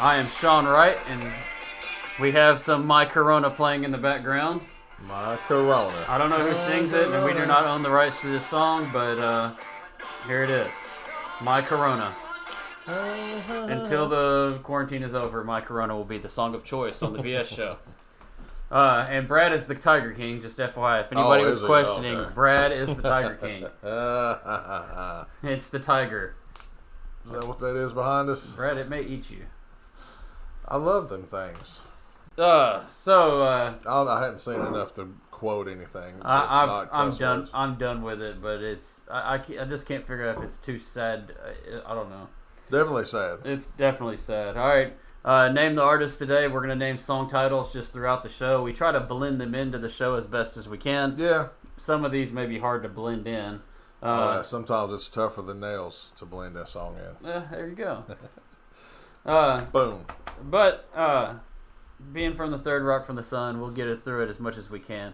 I am Sean Wright, and we have some My Corona playing in the background. My Corona. I don't know who sings it, and we do not own the rights to this song, but here it is. My Corona. Until the quarantine is over, My Corona will be the song of choice on the BS show. And Brad is the Tiger King, just FYI. If anybody was questioning, okay. Brad is the Tiger King. It's the tiger. Is that what that is behind us? Brad, it may eat you. I love them things. I hadn't seen enough to quote anything. I'm done. I'm done with it, but I just can't figure out if it's too sad. I don't know. Definitely sad. It's definitely sad. All right. Name the artist today. We're going to name song titles just throughout the show. We try to blend them into the show as best as we can. Yeah. Some of these may be hard to blend in. Sometimes it's tougher than nails to blend that song in. There you go. Boom. But being from the third rock from the sun, we'll get it through it as much as we can.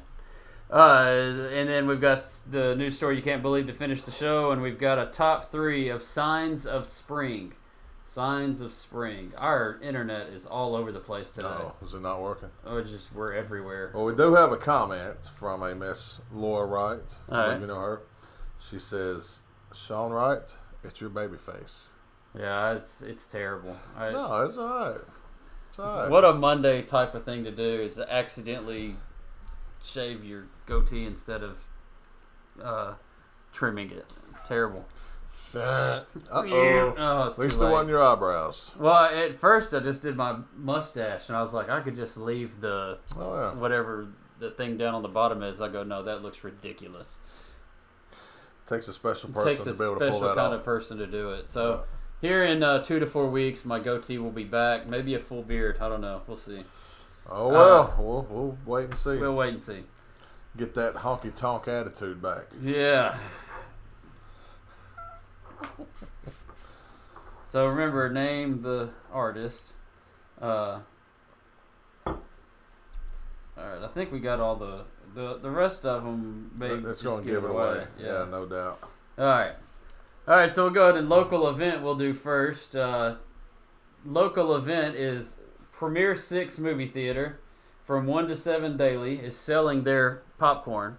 And then we've got the news story you can't believe to finish the show, and we've got a top 3 of signs of spring. Signs of spring. Our internet is all over the place today. Oh, is it not working? Oh, we're everywhere. Well, we do have a comment from a Miss Laura Wright. Right. You know her. She says, "Sean Wright, it's your baby face." Yeah, it's terrible. No, it's all right. It's all right. What a Monday type of thing to do is to accidentally shave your goatee instead of trimming it. Terrible. Uh-oh. Oh, at least it wasn't your eyebrows. Well, at first I just did my mustache, and I was like, I could just leave the whatever the thing down on the bottom is. I go, no, that looks ridiculous. Takes a special person to be able to pull that off. Takes a special kind of person to do it. So here in 2 to 4 weeks, my goatee will be back. Maybe a full beard. I don't know. We'll see. Oh, well. We'll wait and see. We'll wait and see. Get that honky-tonk attitude back. Yeah. So remember, name the artist. All right, I think we got all the rest of them. It's going to give it away. Yeah, no doubt. All right. So we'll go ahead and local event. We'll do first. Local event is Premiere 6 movie theater from 1 to 7 daily is selling their popcorn.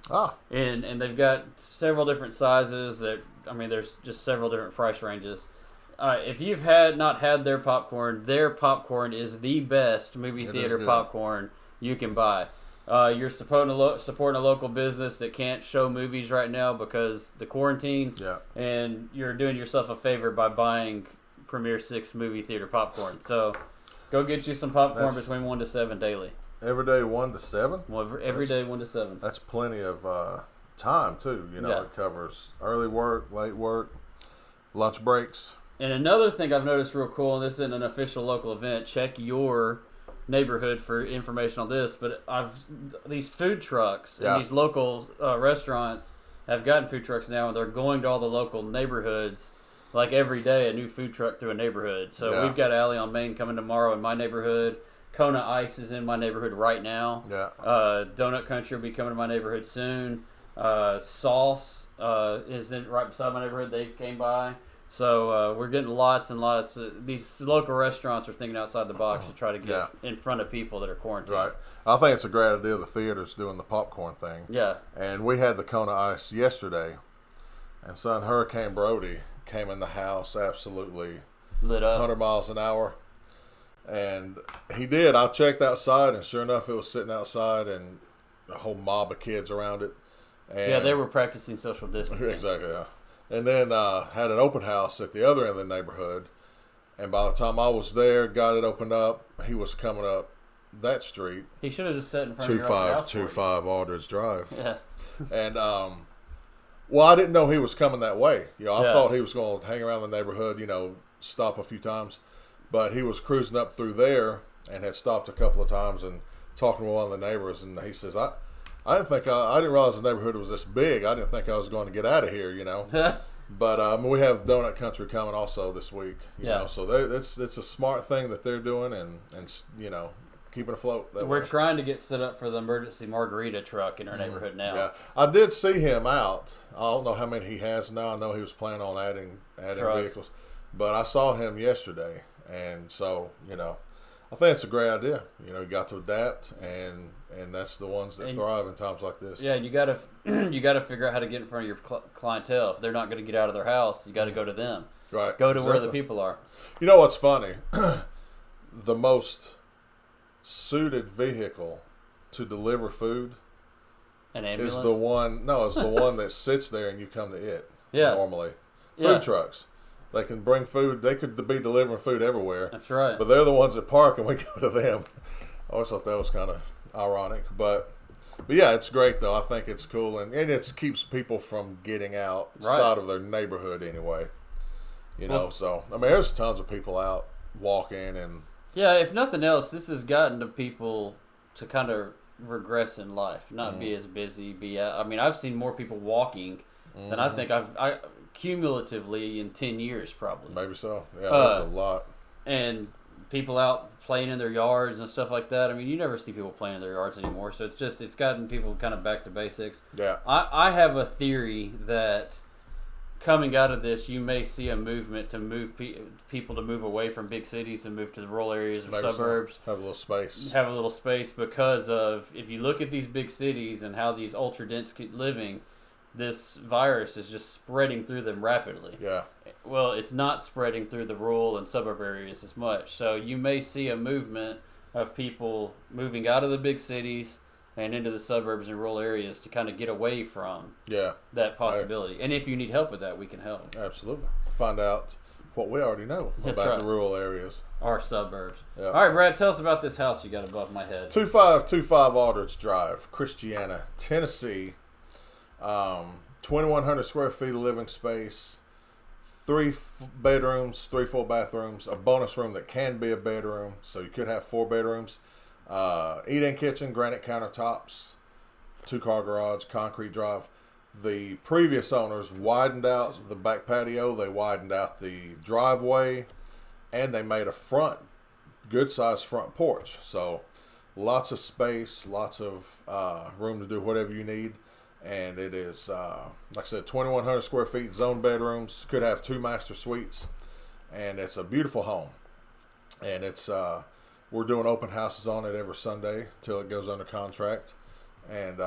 And they've got several different sizes. There's just several different price ranges. If you've not had their popcorn is the best movie theater popcorn you can buy. You're supporting a local business that can't show movies right now because the quarantine. Yeah. And you're doing yourself a favor by buying Premiere 6 movie theater popcorn. So go get you some popcorn between 1 to 7 daily. Every day 1 to 7? Well, every day 1 to 7. That's plenty of time too. It covers early work, late work, lunch breaks. And another thing I've noticed real cool, and this isn't an official local event, check your neighborhood for information on this, but these food trucks and these local restaurants have gotten food trucks now, and they're going to all the local neighborhoods like every day, a new food truck through a neighborhood. So we've got Alley on Main coming tomorrow in my neighborhood. Kona Ice is in my neighborhood right now. Yeah. Donut Country will be coming to my neighborhood soon. Sauce is right beside my neighborhood. They came by. So we're getting lots and lots. These local restaurants are thinking outside the box to try to get in front of people that are quarantined. Right. I think it's a great idea. The theater's doing the popcorn thing. Yeah. And we had the Kona Ice yesterday, and son Hurricane Brody came in the house absolutely lit up, 100 miles an hour. And he did. I checked outside, and sure enough, it was sitting outside, and a whole mob of kids around it. And they were practicing social distancing. Exactly, yeah. And then had an open house at the other end of the neighborhood. And by the time I was there, got it opened up, he was coming up that street. He should have just sat in front of your house. 2525 Aldridge Drive. Yes. And, I didn't know he was coming that way. I thought he was going to hang around the neighborhood, stop a few times. But he was cruising up through there and had stopped a couple of times and talking with one of the neighbors. And he says, I didn't realize the neighborhood was this big. I didn't think I was going to get out of here, But we have Donut Country coming also this week, So it's a smart thing that they're doing and keeping afloat. We're trying to get set up for the emergency margarita truck in our neighborhood now. Yeah, I did see him out. I don't know how many he has now. I know he was planning on adding vehicles, but I saw him yesterday, And so, I think it's a great idea. You got to adapt, and that's the ones that thrive in times like this. Yeah, you gotta figure out how to get in front of your clientele. If they're not going to get out of their house, you got to go to them. Right. Go to where the people are. You know what's funny? The most suited vehicle to deliver food An ambulance? is the one. No, it's the one that sits there and you come to it. Yeah. Normally, food trucks. They can bring food. They could be delivering food everywhere. That's right. But they're the ones that park, and we go to them. I always thought that was kind of ironic, but yeah, it's great though. I think it's cool, and it keeps people from getting outside of their neighborhood anyway. So I mean, there's tons of people out walking, and yeah, if nothing else, this has gotten to people to kind of regress in life, not be as busy. I mean, I've seen more people walking than I think I cumulatively in 10 years probably. Maybe so. Yeah, there's a lot. And people out playing in their yards and stuff like that. I mean, you never see people playing in their yards anymore. So it's gotten people kind of back to basics. Yeah. I have a theory that coming out of this, you may see a movement to move people to move away from big cities and move to the rural areas or suburbs. So. Have a little space. Have a little space because of, if you look at these big cities and how these ultra-dense living, this virus is just spreading through them rapidly. Yeah. Well, it's not spreading through the rural and suburb areas as much. So you may see a movement of people moving out of the big cities and into the suburbs and rural areas to kind of get away from that possibility. Right. And if you need help with that, we can help. Absolutely. Find out what we already know about the rural areas. Our suburbs. Yeah. All right, Brad, tell us about this house you got above my head. 2525 Aldrich Drive, Christiana, Tennessee. 2,100 square feet of living space. 3 bedrooms, 3 full bathrooms, a bonus room that can be a bedroom, so you could have 4 bedrooms. Eat-in kitchen, granite countertops, 2-car garage, concrete drive. The previous owners widened out the back patio, they widened out the driveway, and they made a good-sized front porch. So lots of space, lots of room to do whatever you need. And it is, like I said, 2,100 square feet, zone bedrooms, could have 2 master suites, and it's a beautiful home. And it's we're doing open houses on it every Sunday till it goes under contract, and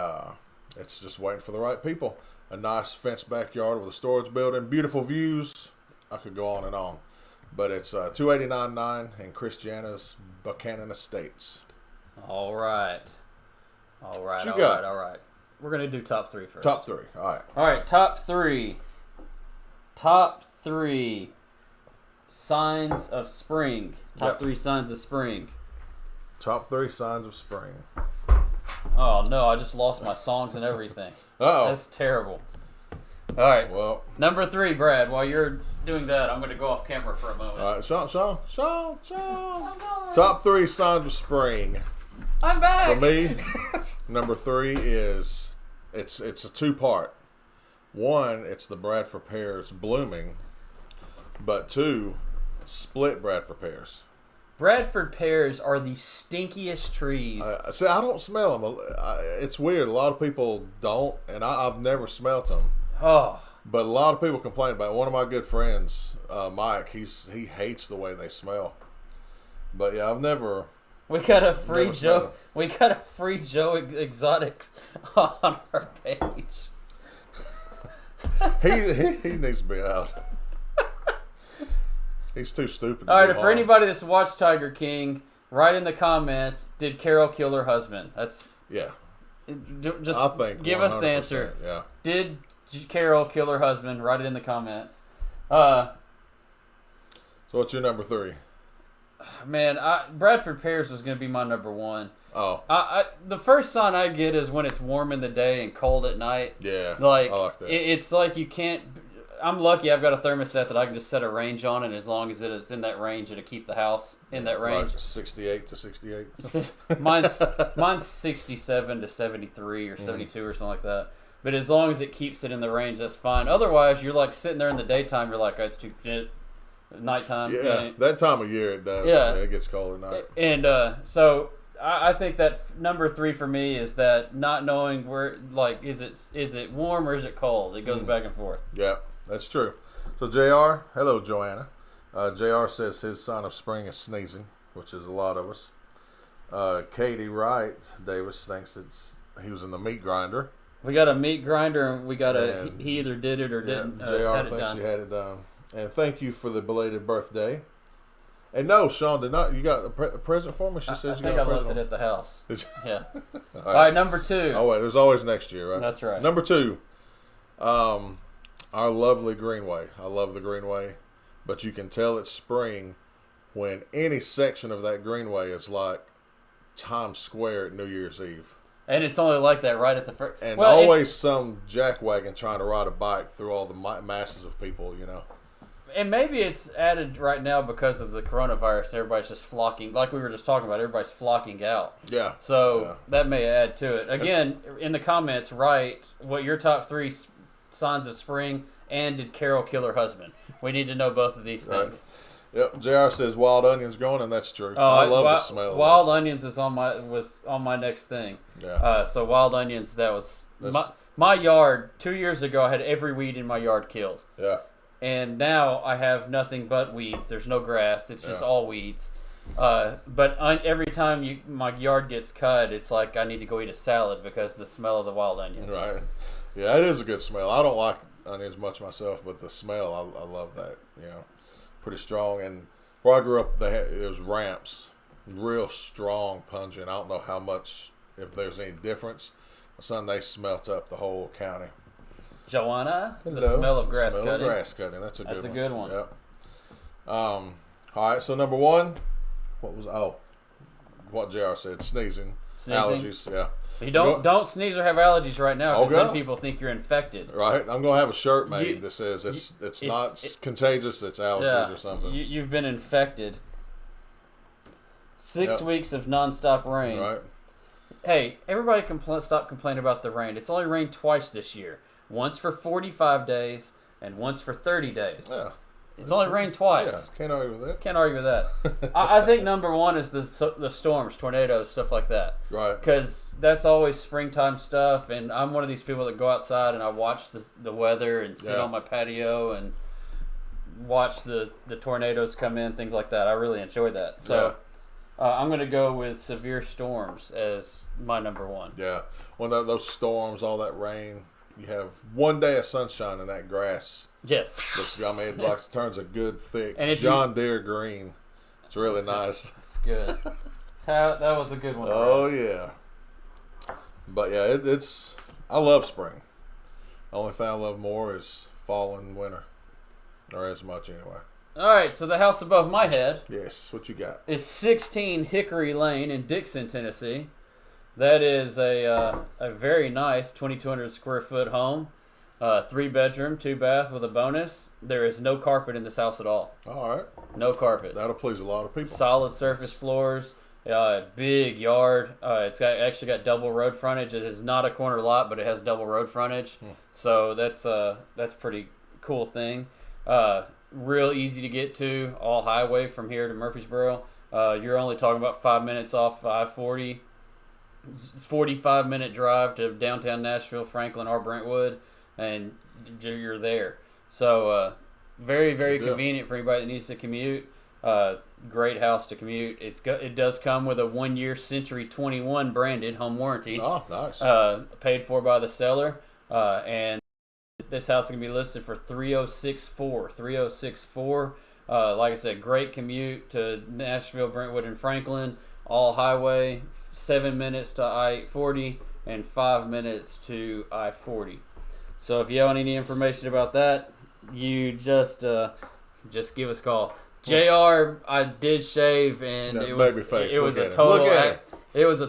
it's just waiting for the right people. A nice fenced backyard with a storage building, beautiful views. I could go on and on, but it's 289.9 in Christiana's Buchanan Estates. All right. All right. All right. We're going to do top 3 first. Top 3. All right. All right. Top 3. Top 3 signs of spring. Top 3 signs of spring. Top 3 signs of spring. Oh, no. I just lost my songs and everything. Uh-oh. That's terrible. All right. Well, number 3, Brad. While you're doing that, I'm going to go off camera for a moment. All right. Sean. Top 3 signs of spring. I'm back. For me, number 3 is it's a 2-part. 1, it's the Bradford pears blooming, but 2, split Bradford pears. Bradford pears are the stinkiest trees. See, I don't smell them. It's weird. A lot of people don't, and I've never smelt them. Oh. But a lot of people complain about it. One of my good friends, Mike, he hates the way they smell. But yeah, I've never. We got a free Joe. We got a free Joe Exotics on our page. he needs to be out. He's too stupid. All right, for anybody that's watched Tiger King, write in the comments: did Carol kill her husband? That's Just I think give us the answer. Yeah. Did Carol kill her husband? Write it in the comments. So what's your number 3? Man, Bradford pears was going to be my number 1. Oh. The first sign I get is when it's warm in the day and cold at night. Yeah, I like that. It's like you can't. I'm lucky I've got a thermostat that I can just set a range on, and as long as it's in that range, it'll keep the house in that range. Right, 68 to 68. Mine's 67 to 73 or 72 or something like that. But as long as it keeps it in the range, that's fine. Otherwise, you're like sitting there in the daytime, you're like, oh, it's too nighttime. Yeah, that time of year it does. Yeah, it gets cold at night. And so I think that number 3 for me is that not knowing where, like, is it warm or is it cold? It goes back and forth. Yeah, that's true. So JR, hello Joanna. JR says his sign of spring is sneezing, which is a lot of us. Katie Wright Davis thinks he was in the meat grinder. We got a meat grinder, and we got he either did it or didn't. JR thinks he had it done. And thank you for the belated birthday. And no, Sean did not. You got a present for me? She says you got a present. I think I left it at the house. Did you? Yeah. All right, number 2. Oh wait, there's always next year, right? That's right. Number 2, our lovely Greenway. I love the Greenway, but you can tell it's spring when any section of that Greenway is like Times Square at New Year's Eve. And it's only like that right at the first. And always some jackwagon trying to ride a bike through all the masses of people, you know. And maybe it's added right now because of the coronavirus. Everybody's just flocking, like we were just talking about. Everybody's flocking out. Yeah. So that may add to it. Again, in the comments, write what your top 3 signs of spring, and did Carol kill her husband? We need to know both of these things. Yep. JR says wild onions growing, and that's true. I love the smell. Wild onions was on my next thing. Yeah. So wild onions, that was my yard 2 years ago. I had every weed in my yard killed. Yeah. And now I have nothing but weeds. There's no grass. It's just all weeds. But every time my yard gets cut, it's like I need to go eat a salad because of the smell of the wild onions. Right. Yeah, it is a good smell. I don't like onions much myself, but the smell, I love that. You know, pretty strong. And where I grew up, it was Ramps, real strong, pungent. I don't know how much, if there's any difference. My son, they smelt up the whole county. Joanna, the smell of grass cutting. Of grass cutting. That's a good one. Yep. All right. So number 1, what JR said, sneezing. Allergies. Yeah. You don't sneeze or have allergies right now because then people think you're infected. Right. I'm gonna have a shirt made that says it's not contagious. It's allergies or something. You've been infected. 6 weeks of nonstop rain. Right. Hey, everybody stop complaining about the rain. It's only rained twice this year. Once for 45 days and once for 30 days. Yeah. It's only rained twice. Yeah, can't argue with that. Can't argue with that. I think number 1 is the storms, tornadoes, stuff like that. Right. Because that's always springtime stuff, and I'm one of these people that go outside and I watch the weather and sit on my patio and watch the tornadoes come in, things like that. I really enjoy that. So I'm going to go with severe storms as my number 1. Yeah. When those storms, all that rain, you have one day of sunshine in that grass. Yeah. It turns a good thick John Deere green. It's really nice. It's good. That was a good one. Oh, yeah. But yeah, I love spring. The only thing I love more is fall and winter. Or as much anyway. All right, so the house above my head. Yes, what you got? Is 16 Hickory Lane in Dixon, Tennessee. That is a very nice 2,200 square foot home, 3-bedroom, 2-bath with a bonus. There is no carpet in this house at all. All right. No carpet. That'll please a lot of people. Solid surface floors, big yard. It's actually got double road frontage. It is not a corner lot, but it has double road frontage. So that's pretty cool thing. Real easy to get to, all highway from here to Murfreesboro. You're only talking about 5 minutes off I-40. 45-minute drive to downtown Nashville, Franklin, or Brentwood, and you're there. So very, very convenient for anybody that needs to commute. Great house to commute. It does come with a 1-year Century 21 branded home warranty. Oh, nice. Paid for by the seller. And this house is going to be listed for $3,064. Like I said, great commute to Nashville, Brentwood, and Franklin. All highway. 7 minutes to I-40 and 5 minutes to I-40. So if you have any information about that, you just give us a call. JR, I did shave and it was a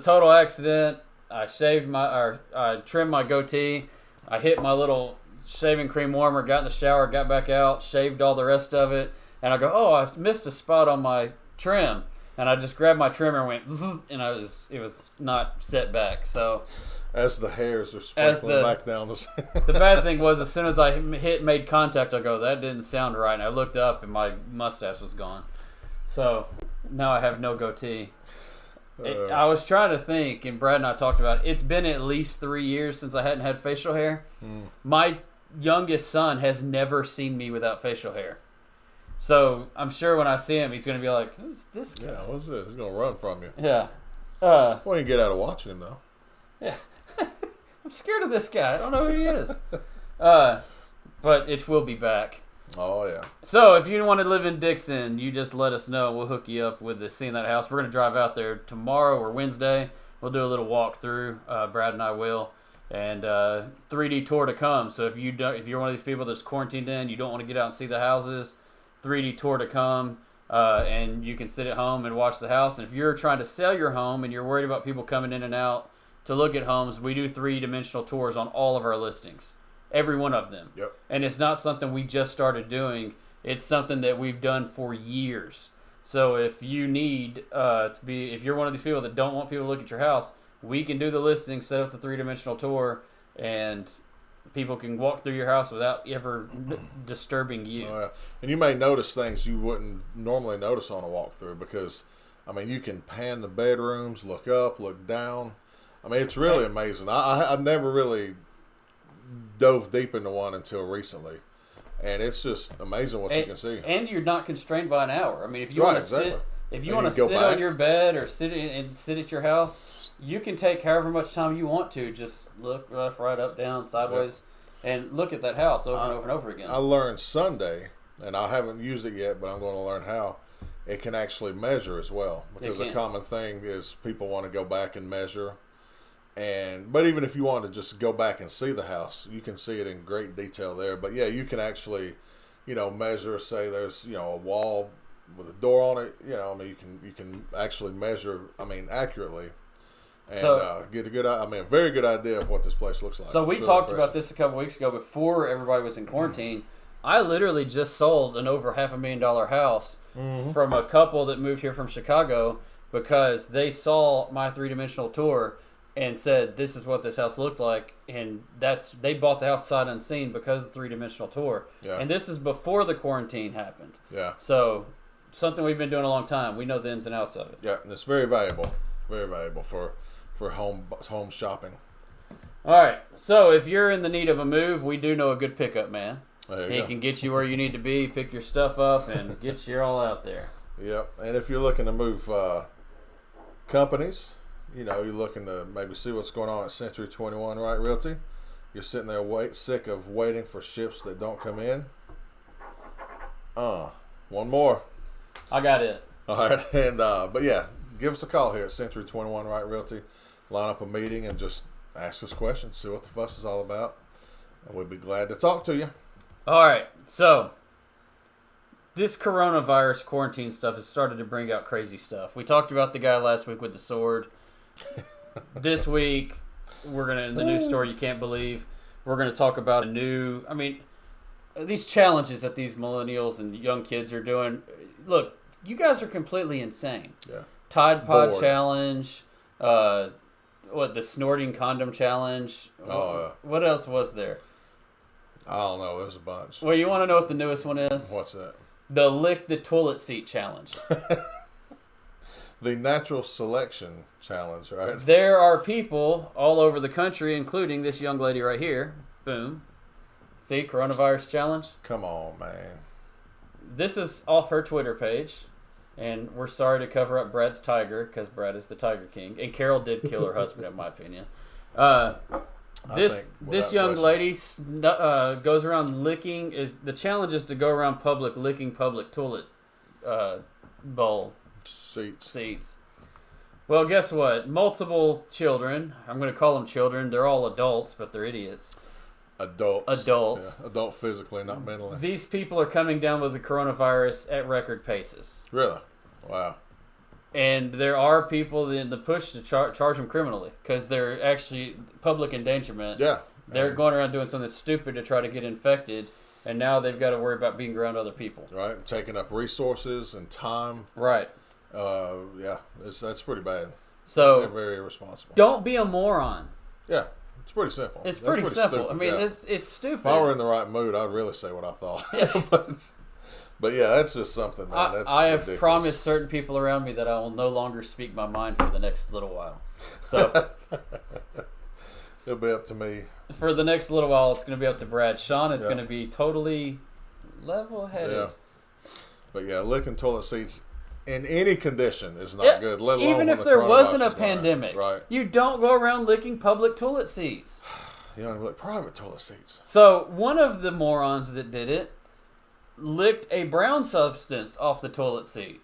total accident. I trimmed my goatee. I hit my little shaving cream warmer, got in the shower, got back out, shaved all the rest of it, and I go, oh, I missed a spot on my trim. And I just grabbed my trimmer and went, zzz, and it was not set back. So, as the hairs are sprinkling back down the bad thing was, as soon as I made contact, I go, that didn't sound right. And I looked up, and my mustache was gone. So now I have no goatee. I was trying to think, and Brad and I talked about it. It's been at least 3 years since I hadn't had facial hair. My youngest son has never seen me without facial hair. So I'm sure when I see him, he's going to be like, "Who's this guy?" Yeah, what's this? He's gonna run from you. Yeah. Well, you can get out of watching him though. Yeah. I'm scared of this guy. I don't know who he is. But it will be back. Oh yeah. So if you want to live in Dixon, you just let us know. We'll hook you up with seeing that house. We're going to drive out there tomorrow or Wednesday. We'll do a little walkthrough. Brad and I will. And 3D tour to come. So if you're one of these people that's quarantined in, you don't want to get out and see the houses, 3D tour to come. And you can sit at home and watch the house. And if you're trying to sell your home and you're worried about people coming in and out to look at homes, we do 3-dimensional tours on all of our listings. Every one of them. Yep. And it's not something we just started doing. It's something that we've done for years. So if you need if you're one of these people that don't want people to look at your house, we can do the listing, set up the 3-dimensional tour, and people can walk through your house without ever disturbing you. Oh, yeah. And you may notice things you wouldn't normally notice on a walkthrough because, I mean, you can pan the bedrooms, look up, look down. I mean, it's really amazing. I never really dove deep into one until recently, and it's just amazing what you can see. And you're not constrained by an hour. I mean, if you want to sit, if you want to sit on your bed or sit at your house, you can take however much time you want to. Just look left, right, up, down, sideways, and look at that house over and over and over again. I learned Sunday, and I haven't used it yet, but I'm going to learn how. It can actually measure as well, because a common thing is people want to go back and measure. But even if you want to just go back and see the house, you can see it in great detail there. But yeah, you can actually, measure. Say there's a wall with a door on it. I mean, you can actually measure. I mean, accurately, and get a very good idea of what this place looks like. So we talked about this a couple weeks ago before everybody was in quarantine. I literally just sold an over $500,000 house from a couple that moved here from Chicago because they saw my 3-dimensional tour and said, this is what this house looked like. And they bought the house sight unseen because of the 3-dimensional tour. Yeah. And this is before the quarantine happened. Yeah. So something we've been doing a long time. We know the ins and outs of it. Yeah, and it's very valuable for home shopping. All right. So if you're in the need of a move, we do know a good pickup man. He go. Can get you where you need to be, pick your stuff up, and get you all out there. Yep. And if you're looking to move companies, you're looking to maybe see what's going on at Century 21 Right Realty. You're sitting there sick of waiting for ships that don't come in. One more. I got it. All right. And but yeah, give us a call here at Century 21 Right Realty. Line up a meeting and just ask us questions, see what the fuss is all about, and we'd be glad to talk to you. All right. So this coronavirus quarantine stuff has started to bring out crazy stuff. We talked about the guy last week with the sword. This week, we're going to, in the news story you can't believe, we're going to talk about these challenges that these millennials and young kids are doing. Look, you guys are completely insane. Yeah. Tide Pod challenge, the snorting condom challenge. What else was there? I don't know. There's a bunch. Well, you want to know what the newest one is? What's that? The lick the toilet seat challenge. The natural selection challenge, right? There are people all over the country, including this young lady right here. Boom. See, coronavirus challenge. Come on, man. This is off her Twitter page, and we're sorry to cover up Brad's tiger because Brad is the Tiger King, and Carol did kill her husband, in my opinion. This young lady goes around licking. The challenge is to go around public licking public toilet bowl seats. Well, guess what? Multiple children. I'm going to call them children. They're all adults, but they're idiots. Adults. Yeah, adult physically, not mentally. These people are coming down with the coronavirus at record paces. Really? Wow. And there are people in the push to charge them criminally because they're actually public endangerment. Yeah. They're going around doing something stupid to try to get infected, and now they've got to worry about being around other people. Right. Taking up resources and time. Right. Yeah. That's pretty bad. So they're very irresponsible. Don't be a moron. Yeah. It's pretty simple. It's pretty simple. Stupid, I mean, it's stupid. If I were in the right mood, I'd really say what I thought. But yeah, that's just something, man. I have promised certain people around me that I will no longer speak my mind for the next little while. So it'll be up to me. For the next little while, it's going to be up to Brad. Sean is going to be totally level-headed. Yeah. But yeah, licking toilet seats in any condition is not good. Let alone even when if the there coronavirus wasn't a is going on. pandemic, Right? you don't go around licking public toilet seats. You don't even lick private toilet seats. So one of the morons that did it licked a brown substance off the toilet seat.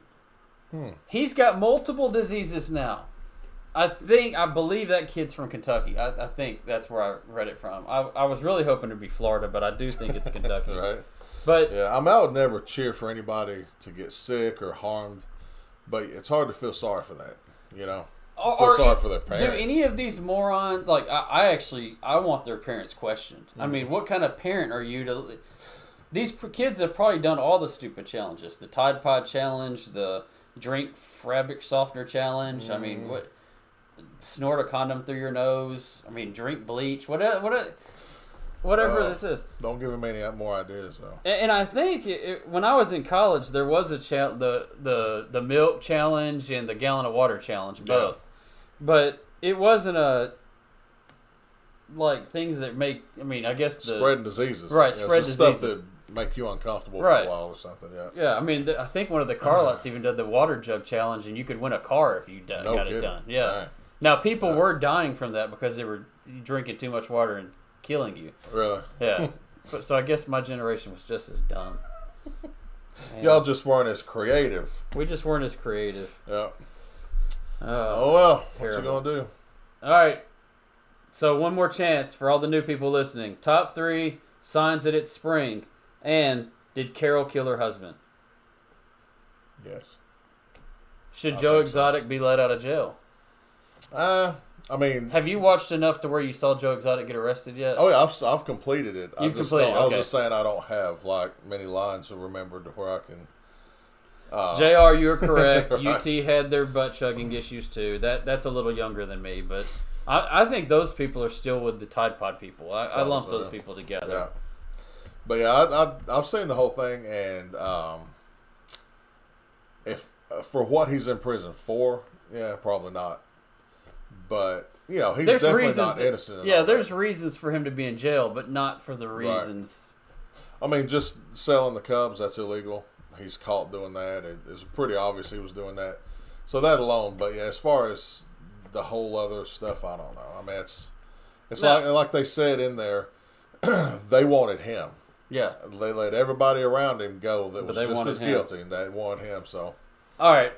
He's got multiple diseases now. I believe that kid's from Kentucky. I think that's where I read it from. I was really hoping to be Florida, but I do think it's Kentucky. Right? But Yeah, I would never cheer for anybody to get sick or harmed, but it's hard to feel sorry for that, you know? Feel sorry for their parents. Do any of these morons, like, I want their parents questioned. I mean, what kind of parent are you to... These kids have probably done all the stupid challenges. The Tide Pod Challenge, the drink fabric softener challenge. I mean, what? Snort a condom through your nose. I mean, drink bleach. Whatever this is. Don't give them any more ideas, though. And I think when I was in college, there was a the milk challenge and the gallon of water challenge, both. But it wasn't like things that make. I mean, I guess spreading diseases, right? Spread diseases. Stuff that make you uncomfortable for right. a while or something. Yeah. Yeah, I mean, I think one of the Carlots even did the water jug challenge, and you could win a car if you got it done. Yeah. Right. Now people were dying from that because they were drinking too much water and killing you. Really? Yeah. So I guess my generation was just as dumb. Y'all just weren't as creative. We just weren't as creative. Yeah. Oh well, terrible. what you gonna do? All right. So one more chance for all the new people listening. Top 3 signs that it's spring. And did Carol kill her husband? Yes. Should Joe Exotic be let out of jail? I mean, have you watched enough to where you saw Joe Exotic get arrested yet? Oh yeah, I've completed it. You've completed it. I was just saying I don't have like many lines to remember to where I can. JR, you're correct. Right. UT had their butt chugging issues too. That's a little younger than me, but I think those people are still with the Tide Pod people. I lump those people together. Yeah. But yeah, I've seen the whole thing, and if for what he's in prison for, yeah, probably not. But you know, he's definitely not innocent. Yeah, there's reasons for him to be in jail, but not for the reasons. Right. I mean, just selling the Cubs, that's illegal. He's caught doing that. It's pretty obvious he was doing that. So that alone. But yeah, as far as the whole other stuff, I don't know. I mean, it's like they said in there, they wanted him. Yeah. They let everybody around him go that was just as guilty, and they wanted him. So, all right,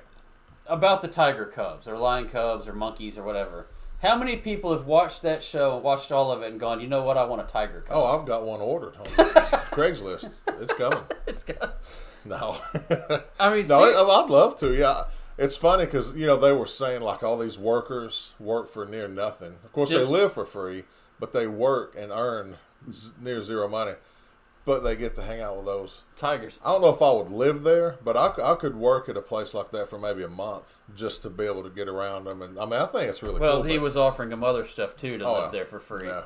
about the Tiger Cubs or Lion Cubs or Monkeys or whatever. How many people have watched that show, watched all of it, and gone, you know what, I want a Tiger Cub? Oh, I've got one ordered on Craigslist. It's coming. It's coming. No. I mean, I'd love to. Yeah. It's funny because, you know, they were saying like all these workers work for near nothing. Of course, they live for free, but they work and earn near zero money. But they get to hang out with those tigers. I don't know if I would live there, but I could work at a place like that for maybe a month just to be able to get around them. And I mean, I think it's really cool. Well, he was offering them other stuff too to live there for free. Yeah.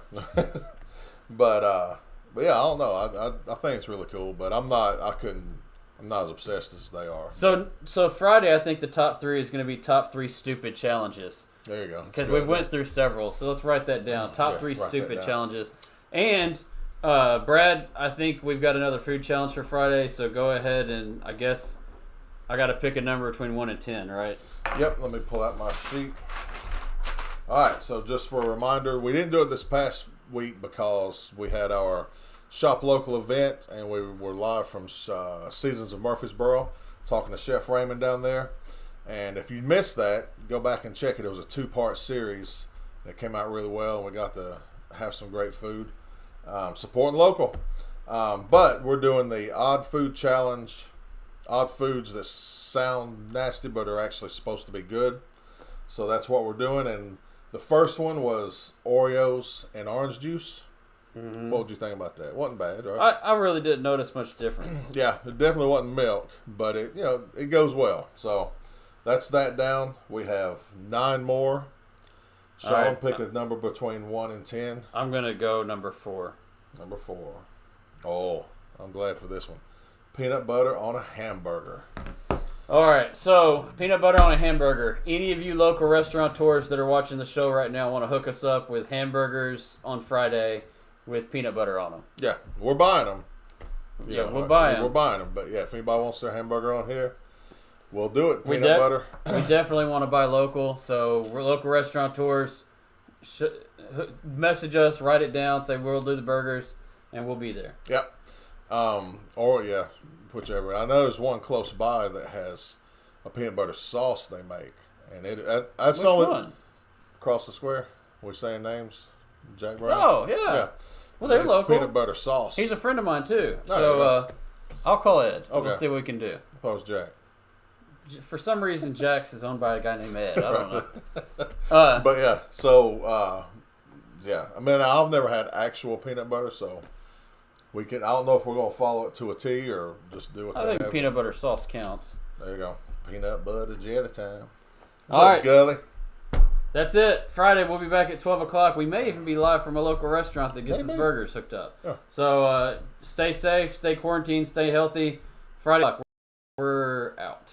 But yeah, I don't know. I think it's really cool, but I'm not as obsessed as they are. So Friday, I think the top 3 is going to be top 3 stupid challenges. There you go. Because we went through several, so let's write that down. Top 3 stupid challenges. And Brad, I think we've got another food challenge for Friday, so go ahead and I guess I got to pick a number between 1 and 10, right? Yep. Let me pull out my sheet. All right. So just for a reminder, we didn't do it this past week because we had our Shop Local event, and we were live from Seasons of Murfreesboro, talking to Chef Raymond down there. And if you missed that, go back and check it. It was a 2-part series. It came out really well, and we got to have some great food. Supporting local. But we're doing the Odd Food Challenge. Odd foods that sound nasty, but are actually supposed to be good. So that's what we're doing. And the first one was Oreos and orange juice. Mm-hmm. What would you think about that? Wasn't bad, right? I really didn't notice much difference. Yeah, it definitely wasn't milk, but it goes well. So that's that down. We have 9 more. Sean, pick a number between 1 and 10. I'm gonna go number 4. Number 4. Oh, I'm glad for this one. Peanut butter on a hamburger. All right, so peanut butter on a hamburger. Any of you local restaurateurs that are watching the show right now want to hook us up with hamburgers on Friday with peanut butter on them? Yeah, we're buying them. Yeah, we'll buy them. We're buying them. But yeah, if anybody wants their hamburger on here, we'll do it. Peanut butter. We definitely want to buy local. So we're local restaurateurs. Message us, write it down, say we'll do the burgers, and we'll be there. Yep. Whichever. I know there's one close by that has a peanut butter sauce they make, and that's Which only one? across the square. We're saying names. Jack Brown. Oh yeah. Well, they're local. Peanut butter sauce. He's a friend of mine too. Oh, So I'll call Ed. Okay. We'll see what we can do. I thought it was Jack. For some reason, Jack's is owned by a guy named Ed. I don't know. But yeah, so yeah. I mean, I've never had actual peanut butter, so we can. I don't know if we're gonna follow it to a T or just do what I they think have. peanut butter sauce counts. There you go. Peanut butter jelly time. All right, Gully. that's it. Friday, we'll be back at 12 o'clock. We may even be live from a local restaurant that gets its burgers hooked up. Yeah. So stay safe, stay quarantined, stay healthy. Friday, we're out.